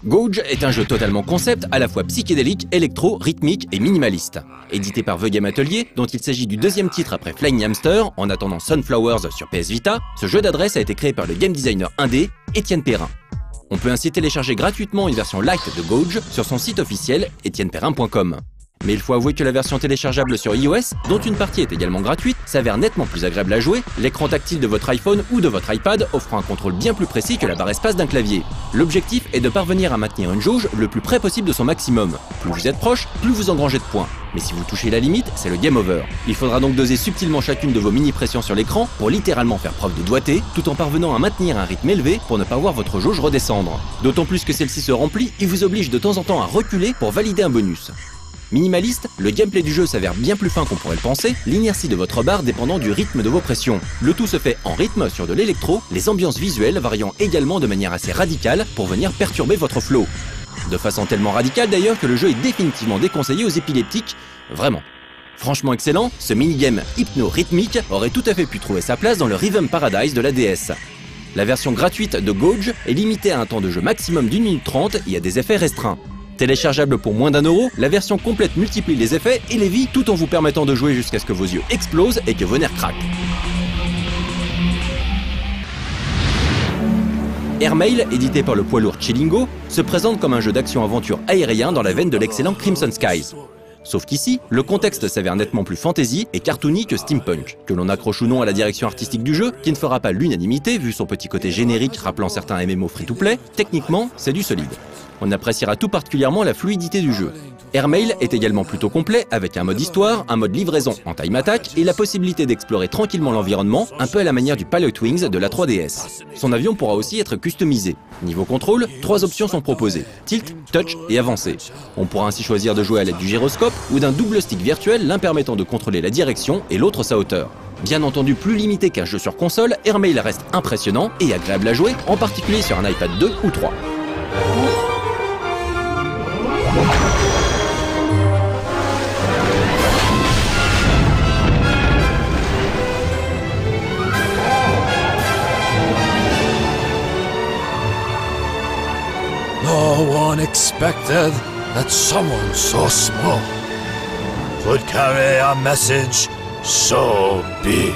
Gouge est un jeu totalement concept, à la fois psychédélique, électro, rythmique et minimaliste. Édité par The Game Atelier, dont il s'agit du deuxième titre après Flying Hamster, en attendant Sunflowers sur PS Vita, ce jeu d'adresse a été créé par le game designer indé Étienne Perrin. On peut ainsi télécharger gratuitement une version light de Gouge sur son site officiel etienneperrin.com. Mais il faut avouer que la version téléchargeable sur iOS, dont une partie est également gratuite, s'avère nettement plus agréable à jouer, l'écran tactile de votre iPhone ou de votre iPad offrant un contrôle bien plus précis que la barre espace d'un clavier. L'objectif est de parvenir à maintenir une jauge le plus près possible de son maximum. Plus vous êtes proche, plus vous engrangez de points. Mais si vous touchez la limite, c'est le game over. Il faudra donc doser subtilement chacune de vos mini-pressions sur l'écran pour littéralement faire preuve de doigté, tout en parvenant à maintenir un rythme élevé pour ne pas voir votre jauge redescendre. D'autant plus que celle-ci se remplit et vous oblige de temps en temps à reculer pour valider un bonus. Minimaliste, le gameplay du jeu s'avère bien plus fin qu'on pourrait le penser, l'inertie de votre barre dépendant du rythme de vos pressions. Le tout se fait en rythme sur de l'électro, les ambiances visuelles variant également de manière assez radicale pour venir perturber votre flow. De façon tellement radicale d'ailleurs que le jeu est définitivement déconseillé aux épileptiques, vraiment. Franchement excellent, ce minigame hypno-rythmique aurait tout à fait pu trouver sa place dans le Rhythm Paradise de la DS. La version gratuite de Gouge est limitée à un temps de jeu maximum d'1 minute 30 et à des effets restreints. Téléchargeable pour moins d'1 €, la version complète multiplie les effets et les vies tout en vous permettant de jouer jusqu'à ce que vos yeux explosent et que vos nerfs craquent. Airmail, édité par le poids lourd Chillingo, se présente comme un jeu d'action-aventure aérien dans la veine de l'excellent Crimson Skies. Sauf qu'ici, le contexte s'avère nettement plus fantasy et cartoony que steampunk. Que l'on accroche ou non à la direction artistique du jeu, qui ne fera pas l'unanimité vu son petit côté générique rappelant certains MMO free-to-play, techniquement, c'est du solide. On appréciera tout particulièrement la fluidité du jeu. Airmail est également plutôt complet avec un mode histoire, un mode livraison en time attack et la possibilité d'explorer tranquillement l'environnement, un peu à la manière du Pilotwings de la 3DS. Son avion pourra aussi être customisé. Niveau contrôle, 3 options sont proposées, tilt, touch et avancé. On pourra ainsi choisir de jouer à l'aide du gyroscope ou d'un double stick virtuel, l'un permettant de contrôler la direction et l'autre sa hauteur. Bien entendu plus limité qu'un jeu sur console, Airmail reste impressionnant et agréable à jouer, en particulier sur un iPad 2 ou 3. No one expected that someone so small could carry a message so big.